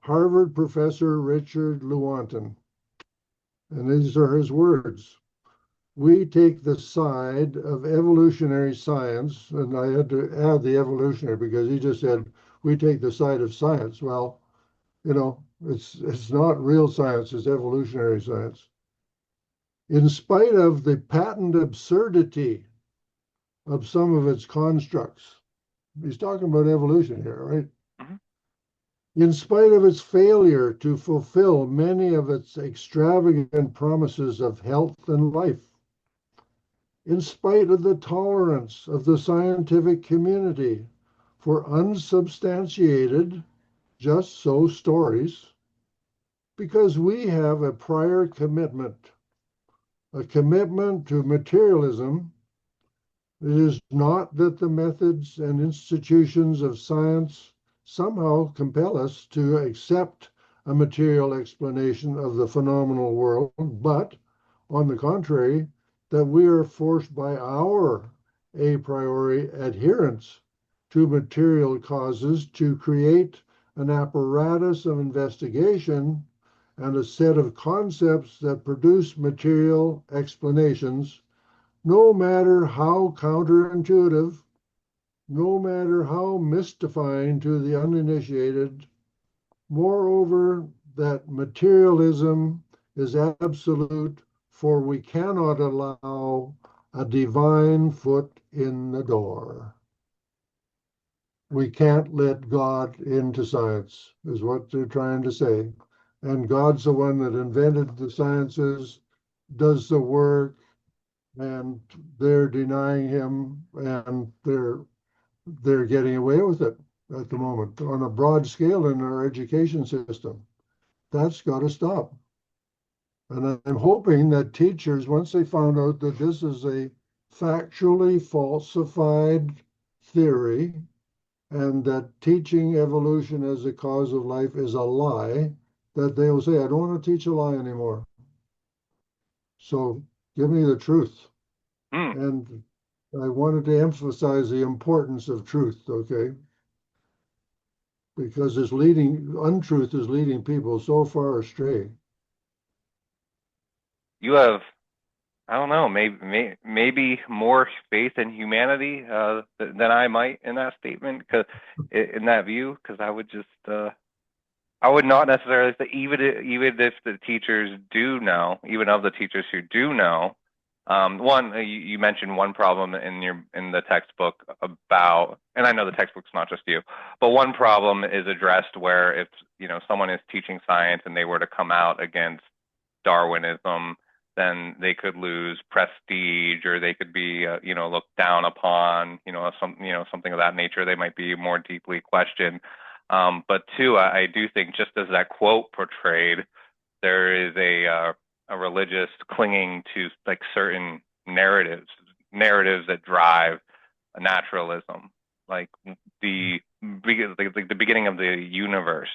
Harvard professor Richard Lewontin. And these are his words. We take the side of evolutionary science, and I had to add the evolutionary because he just said, we take the side of science. Well, it's not real science, it's evolutionary science. In spite of the patent absurdity of some of its constructs, he's talking about evolution here, right? Mhm. In spite of its failure to fulfill many of its extravagant promises of health and life, in spite of the tolerance of the scientific community for unsubstantiated, just so stories, because we have a prior commitment, a commitment to materialism. It is not that the methods and institutions of science somehow compel us to accept a material explanation of the phenomenal world, but on the contrary, that we are forced by our a priori adherence to material causes to create an apparatus of investigation and a set of concepts that produce material explanations, no matter how counterintuitive, no matter how mystifying to the uninitiated. Moreover, that materialism is absolute, for we cannot allow a divine foot in the door. We can't let God into science, is what they're trying to say. And God's the one that invented the sciences, does the work, and they're denying him, and they're getting away with it at the moment on a broad scale in our education system. That's got to stop. And I'm hoping that teachers, once they found out that this is a factually falsified theory and that teaching evolution as a cause of life is a lie, that they'll say, I don't want to teach a lie anymore. So give me the truth. Mm. And I wanted to emphasize the importance of truth, okay? Because untruth is leading people so far astray. You have, I don't know, maybe more faith in humanity than I might in that statement, because in that view, because I would just I would not necessarily say, even if the teachers do know, even of the teachers who do know, one, you mentioned one problem in the textbook about, and I know the textbook's not just you, but one problem is addressed where if someone is teaching science and they were to come out against Darwinism, then they could lose prestige, or they could be looked down upon, something of that nature. They might be more deeply questioned. But two, I do think, just as that quote portrayed, there is a religious clinging to like certain narratives that drive naturalism, like the beginning of the universe.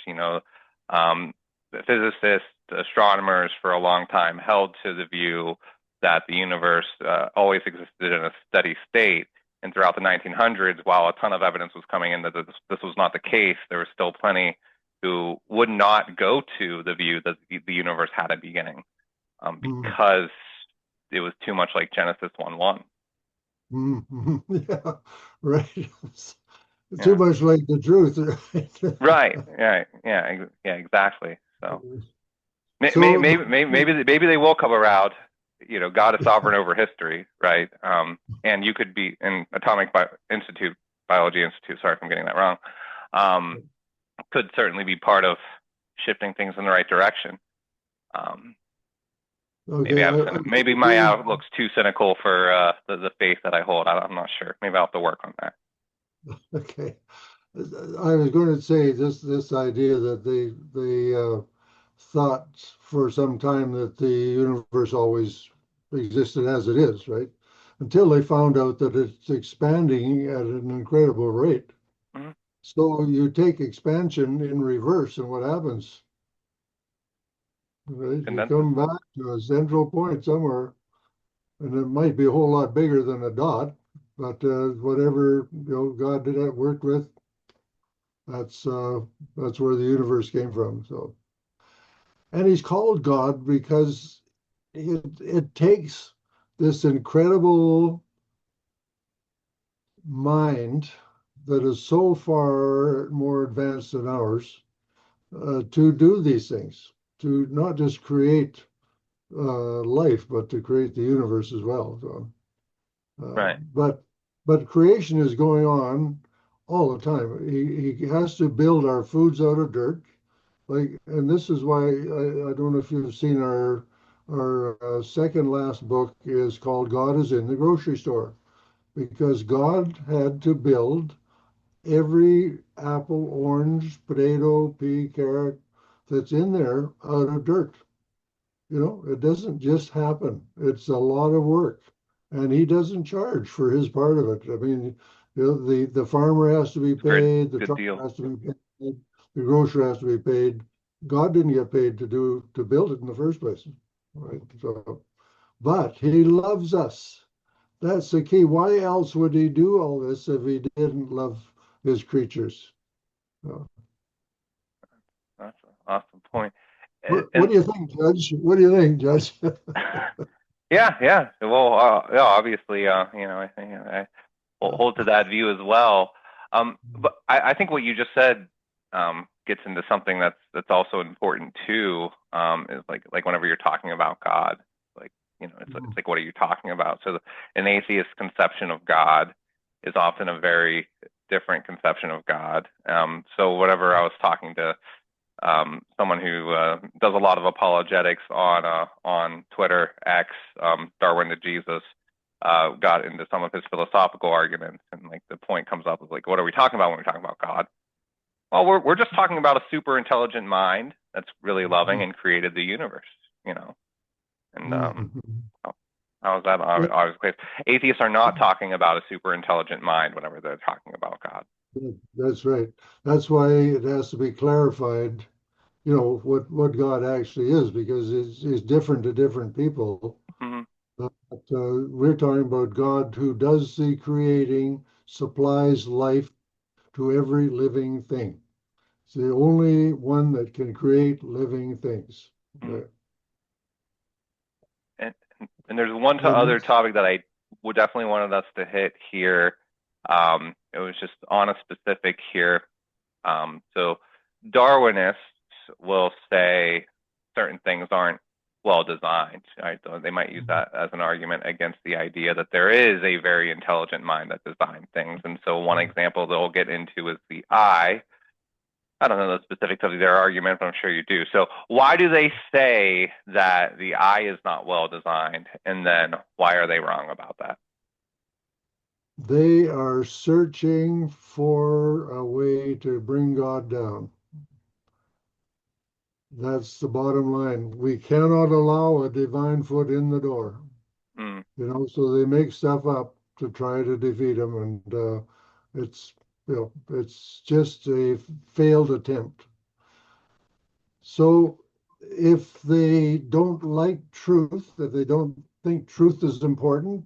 Physicists, astronomers for a long time held to the view that the universe always existed in a steady state. And throughout the 1900s, while a ton of evidence was coming in that this was not the case, there was still plenty who would not go to the view that the universe had a beginning, because it was too much like Genesis 1:1. Yeah, right. Too Yeah. much like the truth. Right. Yeah. Yeah. Yeah. Exactly. So So, maybe they will come around. God is sovereign over history, right? And you could be in Biology Institute. Sorry if I'm getting that wrong. Could certainly be part of shifting things in the right direction. Maybe my outlook's too cynical for the faith that I hold. I'm not sure. Maybe I'll have to work on that. Okay. I was going to say this idea that they thought for some time that the universe always existed as it is, right? Until they found out that it's expanding at an incredible rate. Mm-hmm. So you take expansion in reverse, and what happens? Right? You Condenses. come back to a central point somewhere, and it might be a whole lot bigger than a dot, but whatever God did that worked with, That's where the universe came from. So, and he's called God because it takes this incredible mind that is so far more advanced than ours to do these things, to not just create life, but to create the universe as well. So, Right. but creation is going on all the time. He has to build our foods out of dirt, like, and this is why I don't know if you've seen our second last book is called God is in the grocery store, because God had to build every apple, orange, potato, pea, carrot that's in there out of dirt. It doesn't just happen. It's a lot of work. And he doesn't charge for his part of it. I mean, the farmer has to be It's a good paid, the good trucker deal. has to be paid, the grocer has to be paid. God didn't get paid to build it in the first place. Right. So, but he loves us. That's the key. Why else would he do all this if he didn't love his creatures? So, That's an awesome point. what And do you think, Judge? What do you think, Judge? yeah, yeah. Well, yeah, obviously, I think I hold to that view as well. But I think what you just said gets into something that's also important too. Is like whenever you're talking about God, like it's like what are you talking about? So an atheist conception of God is often a very different conception of God. So whatever I was talking to someone who does a lot of apologetics on Twitter, X, Darwin to Jesus, got into some of his philosophical arguments, and like the point comes up is like, what are we talking about when we're talking about God? Well, we're just talking about a super intelligent mind that's really loving and created the universe, and how is that obviously clear? Atheists are not talking about a super intelligent mind whenever they're talking about God. That's right. That's why it has to be clarified, what God actually is, because it's different to different people. Mm-hmm. But we're talking about God who does the creating, supplies life to every living thing. It's the only one that can create living things. Mm-hmm. Okay? And there's one And other topic that I would definitely wanted us to hit here. It was just on a specific here. So Darwinists will say certain things aren't well designed. Right? So they might use that as an argument against the idea that there is a very intelligent mind that designed things. And so one example they'll get into is the eye. I don't know the specifics of their argument, but I'm sure you do. So why do they say that the eye is not well designed? And then why are they wrong about that? they are searching for a way to bring God down. That's the bottom line. We cannot allow a divine foot in the door. Mm, So they make stuff up to try to defeat him, and it's it's just a failed attempt. So if they don't like truth, if they don't think truth is important,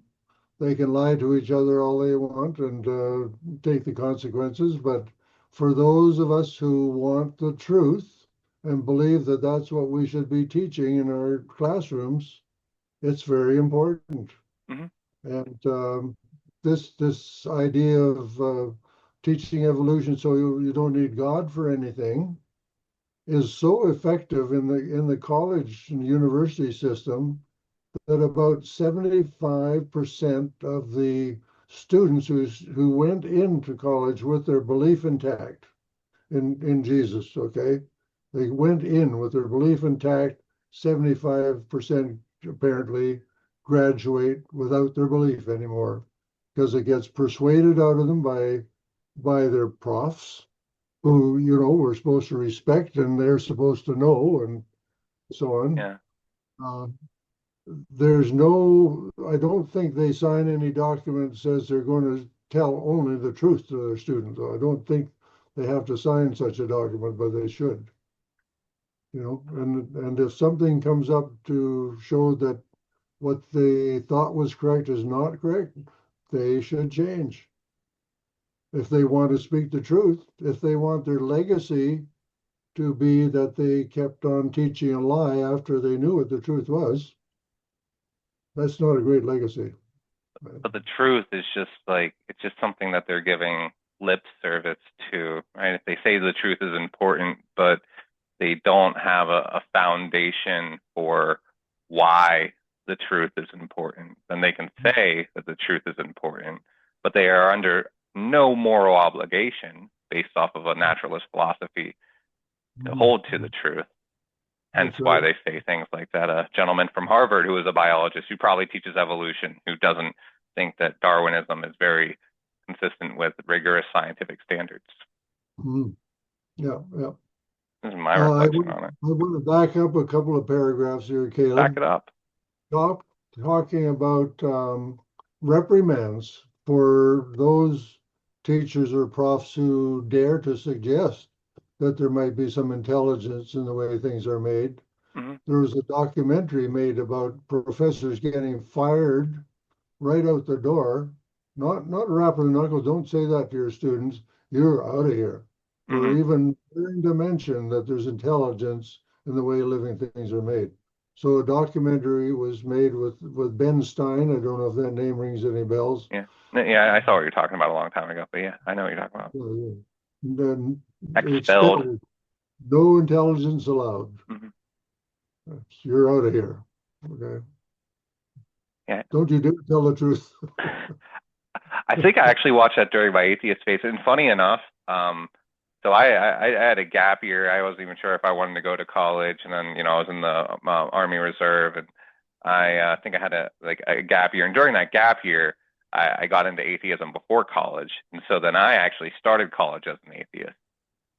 they can lie to each other all they want and take the consequences. But for those of us who want the truth and believe that that's what we should be teaching in our classrooms, it's very important. mm-hmm, And this idea of teaching evolution so you don't need God for anything is so effective in the college and university system that about 75% of the students who went into college with their belief intact in Jesus, okay, they went in with their belief intact. 75% apparently graduate without their belief anymore because it gets persuaded out of them by their profs who we're supposed to respect and they're supposed to know and so on. yeah. Uh, there's no, I don't think they sign any document that says they're going to tell only the truth to their students. I don't think they have to sign such a document, but they should. And if something comes up to show that what they thought was correct is not correct, they should change. if they want to speak the truth, if they want their legacy to be that they kept on teaching a lie after they knew what the truth was, that's not a great legacy. But the truth is just like, it's just something that they're giving lip service to, right? If they say the truth is important, but they don't have a foundation for why the truth is important, then they can say that the truth is important, but they are under no moral obligation based off of a naturalist philosophy to hold to the truth. Hence why they say things like that. A gentleman from Harvard who is a biologist who probably teaches evolution, who doesn't think that Darwinism is very consistent with rigorous scientific standards. Yeah, yeah. This is my reflection on it. I want to back up a couple of paragraphs here, Caleb. Back it up. Talking about reprimands for those teachers or profs who dare to suggest that there might be some intelligence in the way things are made. There was a documentary made about professors getting fired right out the door. Not rapping the knuckles. Don't say that to your students. You're out of here. Or even daring to mention that there's intelligence in the way living things are made. So a documentary was made with Ben Stein. I don't know if that name rings any bells. Yeah, I saw what you're talking about a long time ago, but yeah, I know what you're talking about. Then Expelled. No intelligence allowed. You're out of here. Okay. Yeah. Don't you dare tell the truth. I think I actually watched that during my atheist phase, and funny enough, so I had a gap year. I wasn't even sure if I wanted to go to college, and then I was in the Army Reserve, and I think I had a gap year. And during that gap year, I got into atheism before college, and so then I actually started college as an atheist,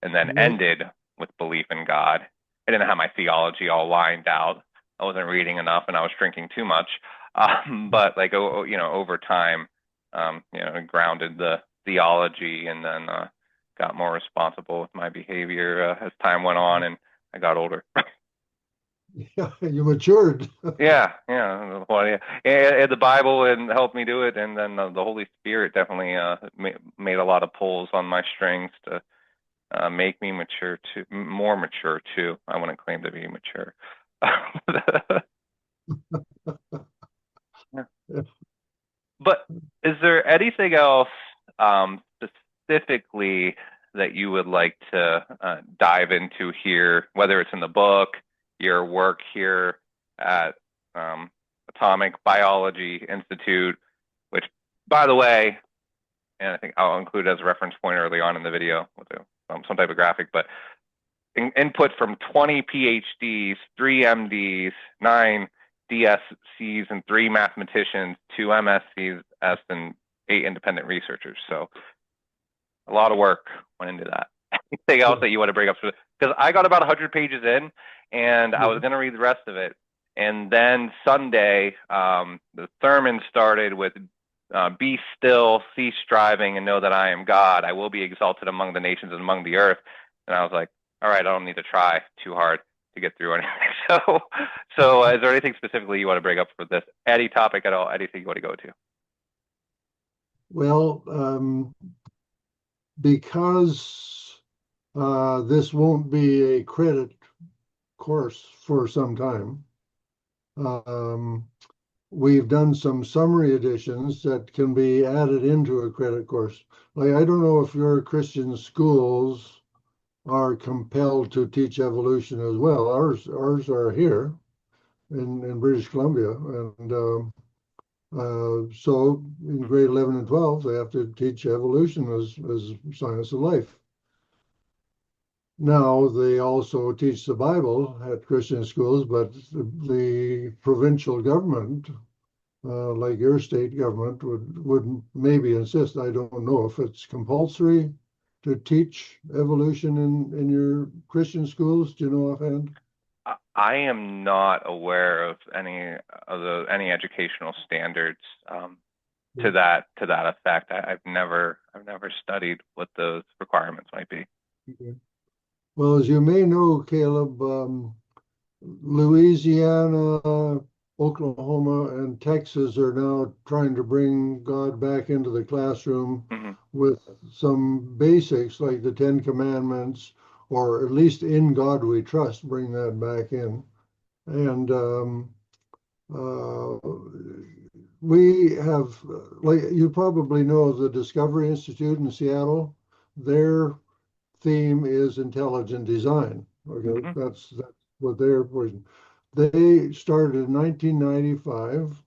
and then ended with belief in God. I didn't have my theology all lined out. I wasn't reading enough, and I was drinking too much. But like over time, grounded the theology, and then got more responsible with my behavior as time went on, and I got older. Yeah, you matured. Yeah. Well, yeah. The Bible and helped me do it, and then the Holy Spirit definitely made a lot of pulls on my strings to make me more mature too. I wouldn't claim to be mature. Yeah. But is there anything else specifically that you would like to dive into here, whether it's in the book, your work here at Atomic Biology Institute, which, by the way, and I think I'll include as a reference point early on in the video with some type of graphic, but input from 20 PhDs, 3 MDs, 9 DSCs, and 3 mathematicians, 2 MSCs, and 8 independent researchers. So a lot of work went into that. Anything else that you want to bring up? Because I got about 100 pages in, and I was going to read the rest of it. And then Sunday, the sermon started with, be still, cease striving, and know that I am God. I will be exalted among the nations and among the earth. And I was like, all right, I don't need to try too hard to get through anything. So is there anything specifically you want to bring up for this? Any topic at all? Anything you want to go to? Well, because this won't be a credit course for some time, we've done some summary editions that can be added into a credit course. Like, I don't know if your Christian schools are compelled to teach evolution as well. Ours are here in British Columbia, and so in grade 11 and 12, they have to teach evolution as science of life. Now they also teach the Bible at Christian schools, but the provincial government, like your state government, would maybe insist. I don't know if it's compulsory to teach evolution in your Christian schools. Do you know offhand? I am not aware of any educational standards to that effect. I've never studied what those requirements might be. Okay. Well, as you may know, Caleb, Louisiana Oklahoma and Texas are now trying to bring God back into the classroom Hmm. with some basics like the Ten Commandments, or at least in God we trust, bring that back in. And uh, we have, like you probably know, the Discovery Institute in Seattle, their theme is intelligent design. Okay, Hmm. that's what they're pushing. They started in 1995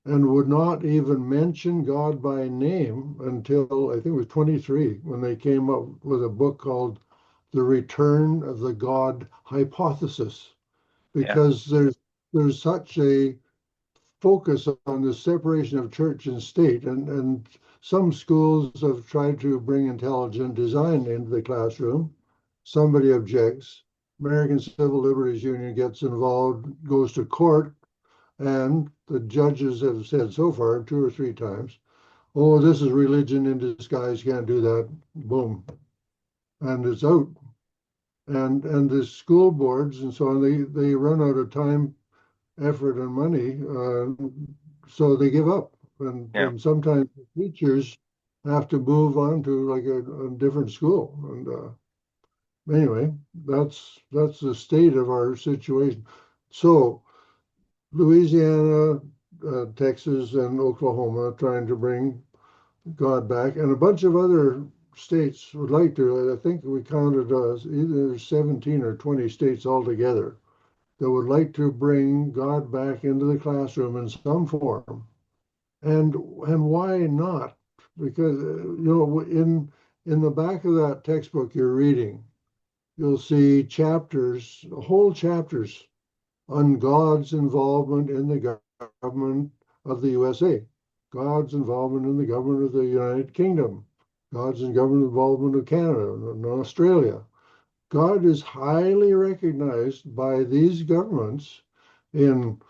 and would not even mention God by name until I think it was 23 when they came up with a book called The Return of the God Hypothesis, Yeah. because there's such a focus on the separation of church and state, and some schools have tried to bring intelligent design into the classroom. Somebody objects. American Civil Liberties Union gets involved, goes to court, and the judges have said so far 2 or 3 times, oh, this is religion in disguise, can't do that. Boom. And it's out. And the school boards and so on, they run out of time, effort, and money, so they give up. Yeah. And sometimes the teachers have to move on to like a different school. And anyway, that's the state of our situation. So Louisiana, Texas, and Oklahoma trying to bring God back, and a bunch of other states would like to. I think we counted either 17 or 20 states altogether that would like to bring God back into the classroom in some form. And why not? Because in the back of that textbook you're reading, you'll see chapters, whole chapters on God's involvement in the government of the USA, God's involvement in the government of the United Kingdom, God's government involvement of Canada and Australia. God is highly recognized by these governments in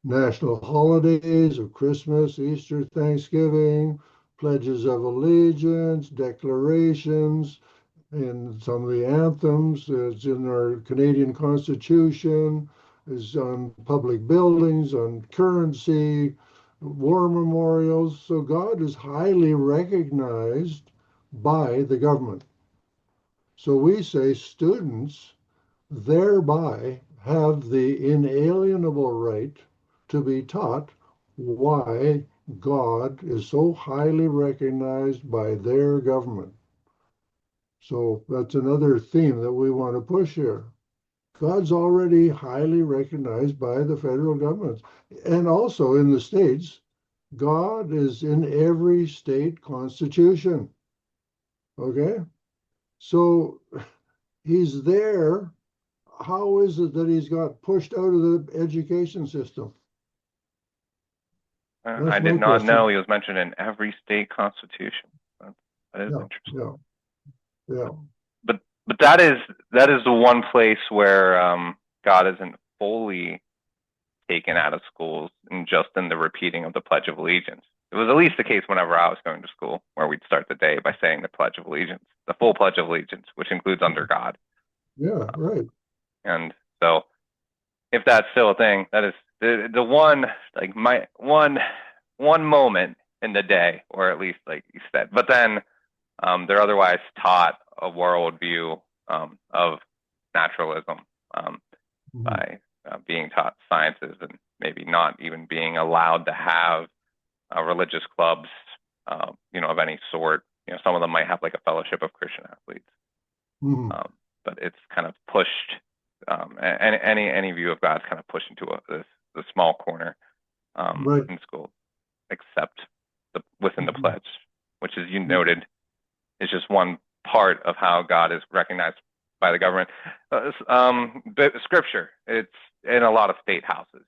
national holidays of Christmas, Easter, Thanksgiving, pledges of allegiance, declarations, in some of the anthems. It's in our Canadian Constitution, is on public buildings, on currency, war memorials. So God is highly recognized by the government. So we say students thereby have the inalienable right to be taught why God is so highly recognized by their government. So that's another theme that we want to push here. God's already highly recognized by the federal government. And also in the states, God is in every state constitution. Okay? So he's there. How is it that he's got pushed out of the education system? I That's did my not know question. he was mentioned in every state constitution. That is Yeah, interesting. yeah, yeah. But that is the one place where God isn't fully taken out of schools and just in the repeating of the Pledge of Allegiance. It was at least the case whenever I was going to school, where we'd start the day by saying the Pledge of Allegiance, the full Pledge of Allegiance, which includes under God. Yeah, right. And so, if that's still a thing, that is the one, like my one moment in the day, or at least like you said. But then they're otherwise taught a worldview of naturalism Mhm. by being taught sciences and maybe not even being allowed to have religious clubs, of any sort. Some of them might have like a fellowship of Christian athletes, Mhm. but it's kind of pushed. Any view of God is kind of pushed into the small corner Right. in school, except within the Mhm. pledge, which, as you noted, is just one part of how God is recognized by the government. But scripture, it's in a lot of state houses,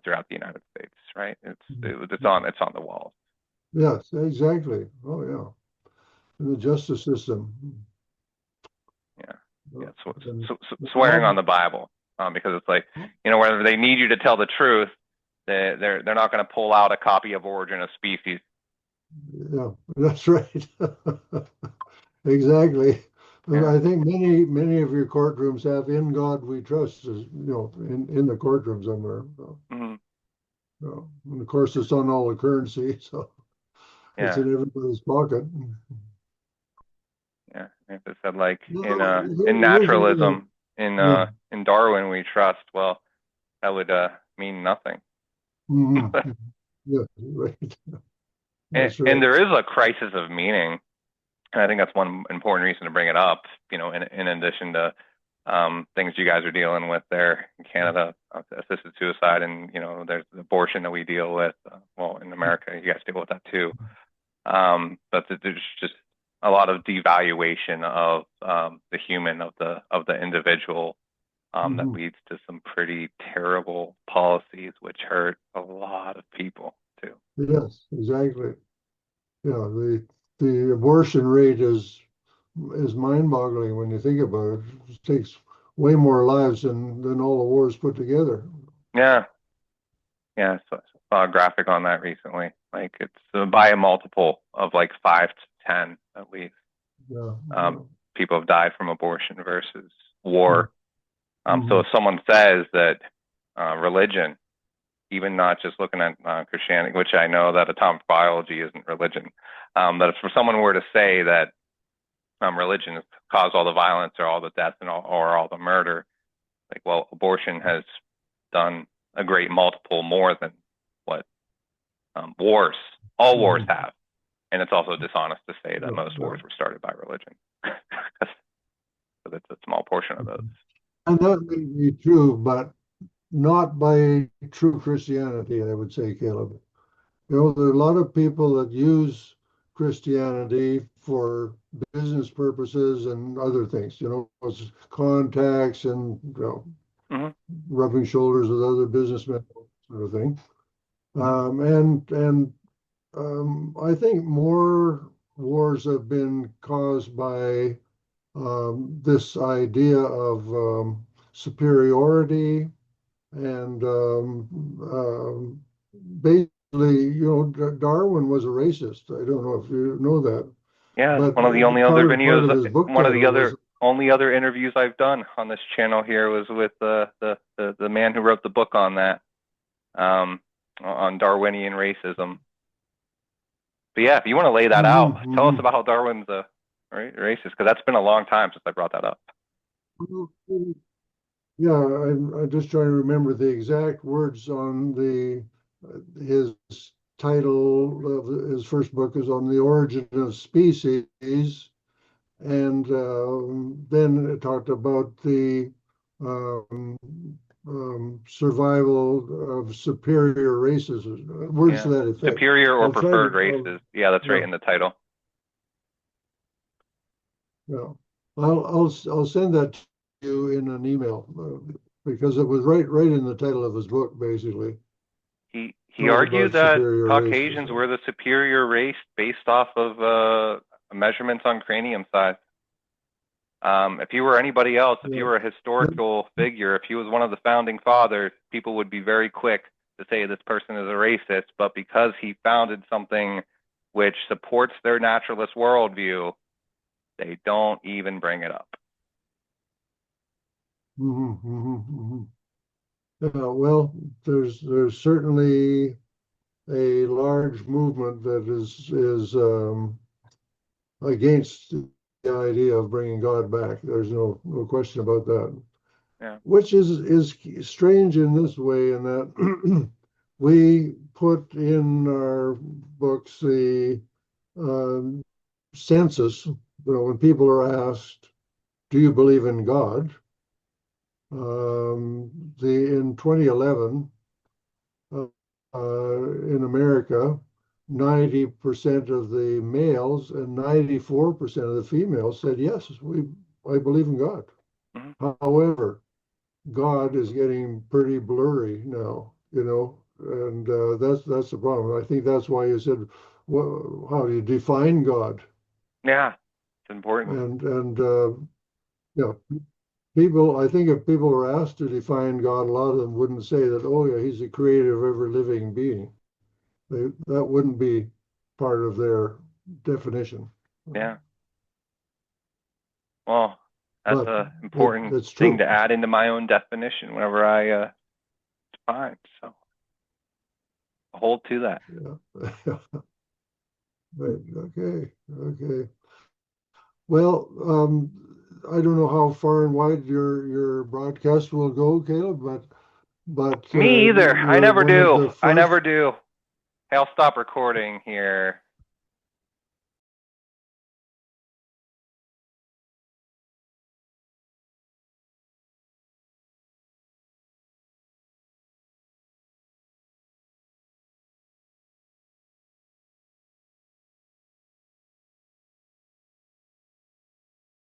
throughout the United States, right? It's on the walls. Yes, exactly. Oh, yeah. In the justice system. Yeah, yeah. Uh, So, and swearing on the Bible, because it's like, whenever they need you to tell the truth, they're not going to pull out a copy of Origin of Species. yeah, that's right. Exactly. And Yeah. I think many of your courtrooms have "In God We Trust," in the courtroom somewhere. So, Mm-hmm. And of course, it's on all the currency, so it's Yeah, in everybody's pocket. yeah. If it said like No, in here's another. naturalism, Yeah. in Darwin we trust, well, that would mean nothing. Mhm. Yeah, right. That's And right. there is a crisis of meaning, and I think that's one important reason to bring it up. In addition to things you guys are dealing with there in Canada, assisted suicide, and there's abortion that we deal with. Well, in America, you guys deal with that too. But there's just a lot of devaluation of the human, of the individual, that Mhm. leads to some pretty terrible policies, which hurt a lot of people too. Yes, exactly. Yeah, the abortion rate is mind-boggling when you think about it. It takes way more lives than all the wars put together. Yeah, yeah. So I saw a graphic on that recently. Like it's by a multiple of like 5 to 10 at least. Yeah, Um, yeah. People have died from abortion versus war. So Mm-hmm. if someone says that religion, even not just looking at Christianity, which I know that atomic biology isn't religion, but if for someone were to say that religion has caused all the violence or all the death or all the murder, like, well, abortion has done a great multiple more than what wars, all wars Mm-hmm. have. And it's also dishonest to say that Yeah, most yeah. wars were started by religion, because it's a small portion of those. And that may be true, but not by true Christianity, I would say, Caleb. There are a lot of people that use Christianity for business purposes and other things, it's contacts and Hmm. rubbing shoulders with other businessmen, sort of thing. And I think more wars have been caused by this idea of superiority and basically, Darwin was a racist. I don't know if you know that, Yeah, it's but one of the only other part videos, of his book one of the title was, other only other interviews I've done on this channel here was with the man who wrote the book on that, on Darwinian racism. But yeah, if you want to lay that Mhm, out, tell us mhm. about how Darwin's a racist, because that's been a long time since I brought that up. Yeah, I'm just trying to remember the exact words on his title of his first book is on the origin of species, and then it talked about the um, survival of superior races, words to Yeah, that effect. superior or I'll try preferred to, races. Yeah, that's right yeah, in the title. yeah. I'll send that to you in an email because it was right in the title of his book, basically. He Talk argued about that superior races. Caucasians were the superior race based off of measurements on cranium size. If he were anybody else, if he Yeah. were a historical figure, if he was one of the founding fathers, people would be very quick to say this person is a racist. But because he founded something which supports their naturalist worldview, they don't even bring it up. Mhm, mhm, mhm. Well, there's certainly a large movement that is against the idea of bringing God back. There's no question about that. Yeah, Which is strange in this way, in that we put in our books the um, census. When people are asked, "Do you believe in God?" In 2011, uh, in America, 90% of the males and 94% of the females said, yes, I believe in God. hmm, However, God is getting pretty blurry now, and that's the problem. I think that's why you said, well, how do you define God? yeah, it's important. And yeah, people, I think if people were asked to define God, a lot of them wouldn't say that, oh yeah, he's the creator of every living being. That wouldn't be part of their definition. Yeah. Well, that's But a important it's thing true. to add into my own definition whenever I define. So hold to that. Yeah. Right. Okay. Okay. Well, I don't know how far and wide your broadcast will go, Caleb, but Me either. I you're never one of do. the I first. never do. Hey, I'll stop recording here.